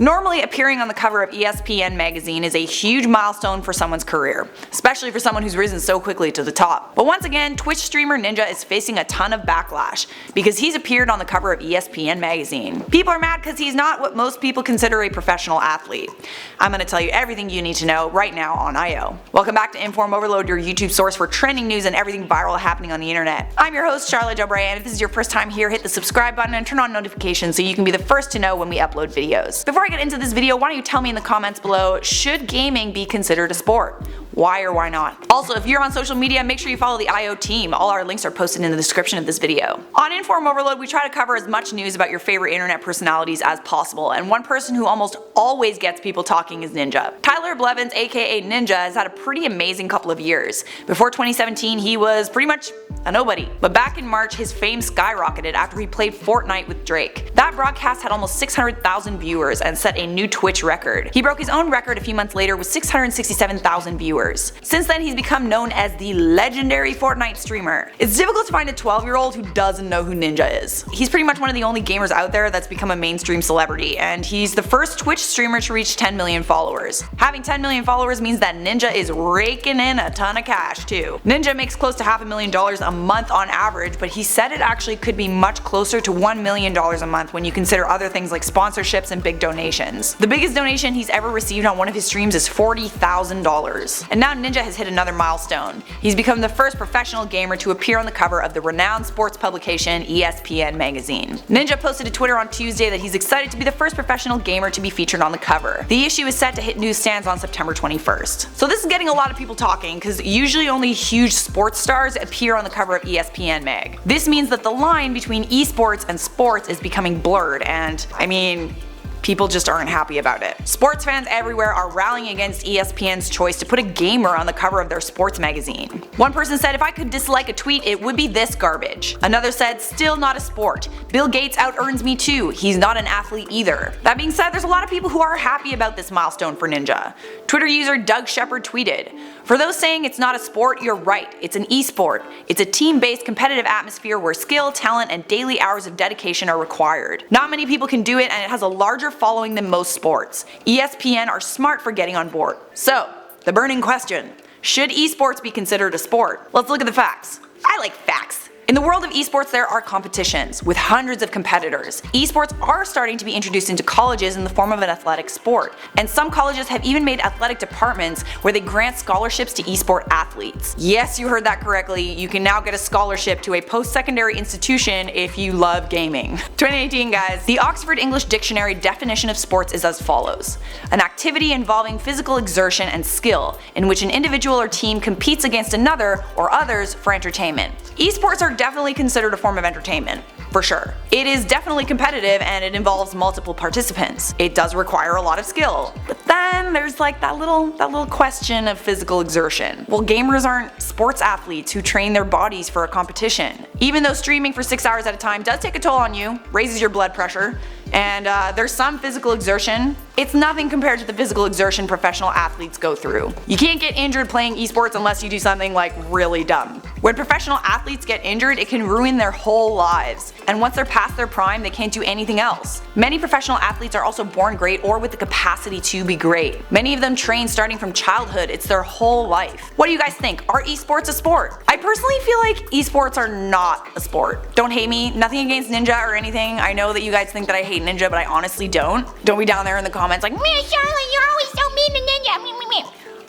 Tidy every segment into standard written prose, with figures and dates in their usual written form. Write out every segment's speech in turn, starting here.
Normally, appearing on the cover of ESPN Magazine is a huge milestone for someone's career, especially for someone who's risen so quickly to the top. But once again, Twitch streamer Ninja is facing a ton of backlash because he's appeared on the cover of ESPN Magazine. People are mad because he's not what most people consider a professional athlete. I'm going to tell you everything you need to know right now on IO. Welcome back to InformOverload, your YouTube source for trending news and everything viral happening on the internet. I'm your host, Charlotte Jobre, and if this is your first time here, hit the subscribe button and turn on notifications so you can be the first to know when we upload videos. Before I get into this video, why don't you tell me in the comments below, should gaming be considered a sport? Why or why not? Also, if you're on social media, make sure you follow the IO team. All our links are posted in the description of this video. On InformOverload, we try to cover as much news about your favorite internet personalities as possible, and one person who almost always gets people talking is Ninja. Tyler Blevins, aka Ninja, has had a pretty amazing couple of years. Before 2017, he was pretty much a nobody. But back in March, his fame skyrocketed after he played Fortnite with Drake. That broadcast had almost 600,000 viewers and set a new Twitch record. He broke his own record a few months later with 667,000 viewers. Since then, he's become known as the legendary Fortnite streamer. It's difficult to find a 12-year-old who doesn't know who Ninja is. He's pretty much one of the only gamers out there that's become a mainstream celebrity, and he's the first Twitch streamer to reach 10 million followers. Having 10 million followers means that Ninja is raking in a ton of cash too. Ninja makes close to $500,000 a month on average, but he said it actually could be much closer to $1 million a month when you consider other things like sponsorships and big donations. The biggest donation he's ever received on one of his streams is $40,000. And now Ninja has hit another milestone. He's become the first professional gamer to appear on the cover of the renowned sports publication ESPN Magazine. Ninja posted to Twitter on Tuesday that he's excited to be the first professional gamer to be featured on the cover. The issue is set to hit newsstands on September 21st. So this is getting a lot of people talking because usually only huge sports stars appear on the cover of ESPN Mag. This means that the line between esports and sports is becoming blurred, and I mean, people just aren't happy about it. Sports fans everywhere are rallying against ESPN's choice to put a gamer on the cover of their sports magazine. One person said, "If I could dislike a tweet, it would be this garbage." Another said, "Still not a sport. Bill Gates out-earns me too. He's not an athlete either." That being said, there's a lot of people who are happy about this milestone for Ninja. Twitter user Doug Shepard tweeted, "For those saying it's not a sport, you're right. It's an esport. It's a team-based competitive atmosphere where skill, talent, and daily hours of dedication are required. Not many people can do it, and it has a larger following than most sports. ESPN are smart for getting on board." So, the burning question: should esports be considered a sport? Let's look at the facts. I like facts. In the world of esports, there are competitions with hundreds of competitors. Esports are starting to be introduced into colleges in the form of an athletic sport, and some colleges have even made athletic departments where they grant scholarships to esport athletes. Yes, you heard that correctly. You can now get a scholarship to a post-secondary institution if you love gaming. 2018, guys. The Oxford English Dictionary definition of sports is as follows: an activity involving physical exertion and skill, in which an individual or team competes against another or others for entertainment. Esports are definitely considered a form of entertainment, for sure. It is definitely competitive and it involves multiple participants. It does require a lot of skill. But then there's like that little question of physical exertion. Well, gamers aren't sports athletes who train their bodies for a competition. Even though streaming for 6 hours at a time does take a toll on you, raises your blood pressure, and there's some physical exertion, it's nothing compared to the physical exertion professional athletes go through. You can't get injured playing esports unless you do something like really dumb. When professional athletes get injured, it can ruin their whole lives, and once they're past their prime, they can't do anything else. Many professional athletes are also born great or with the capacity to be great. Many of them train starting from childhood. It's their whole life. What do you guys think? Are esports a sport? I personally feel like esports are not a sport. Don't hate me, nothing against Ninja or anything. I know that you guys think that I hate Ninja, but I honestly don't. Don't be down there in the comments like, "Man, Charlotte, you're always so mean to Ninja."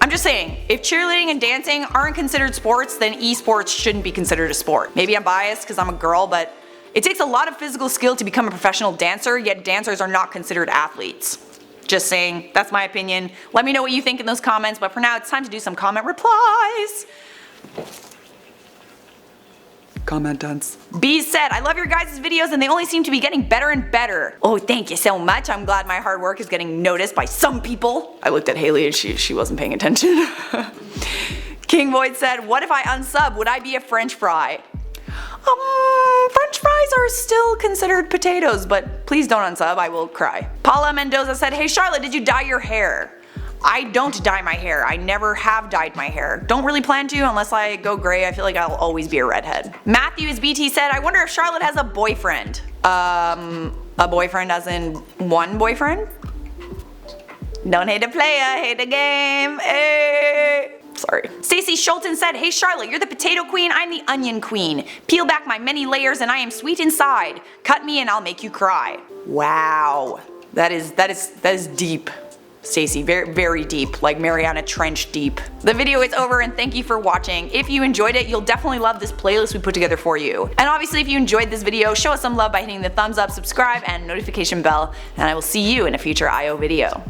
I'm just saying, if cheerleading and dancing aren't considered sports, then esports shouldn't be considered a sport. Maybe I'm biased because I'm a girl, but it takes a lot of physical skill to become a professional dancer, yet dancers are not considered athletes. Just saying, that's my opinion. Let me know what you think in those comments, but for now it's time to do some comment replies. Comment dance. B said, "I love your guys' videos and they only seem to be getting better and better." Oh, thank you so much. I'm glad my hard work is getting noticed by some people. I looked at Haley and she wasn't paying attention. King Void said, "What if I unsub? Would I be a French fry?" French fries are still considered potatoes, but please don't unsub, I will cry. Paula Mendoza said, "Hey Charlotte, did you dye your hair?" I don't dye my hair. I never have dyed my hair. Don't really plan to unless I go gray. I feel like I'll always be a redhead. Matthews BT said, "I wonder if Charlotte has a boyfriend." A boyfriend as in one boyfriend? Don't hate a player, hate a game. Hey. Sorry. Stacey Schulten said, "Hey Charlotte, you're the potato queen, I'm the onion queen. Peel back my many layers and I am sweet inside. Cut me and I'll make you cry." Wow. That is deep. Stacey, very, very deep, like Mariana Trench deep. The video is over and thank you for watching. If you enjoyed it, you'll definitely love this playlist we put together for you. And obviously if you enjoyed this video, show us some love by hitting the thumbs up, subscribe, and notification bell, and I will see you in a future IO video.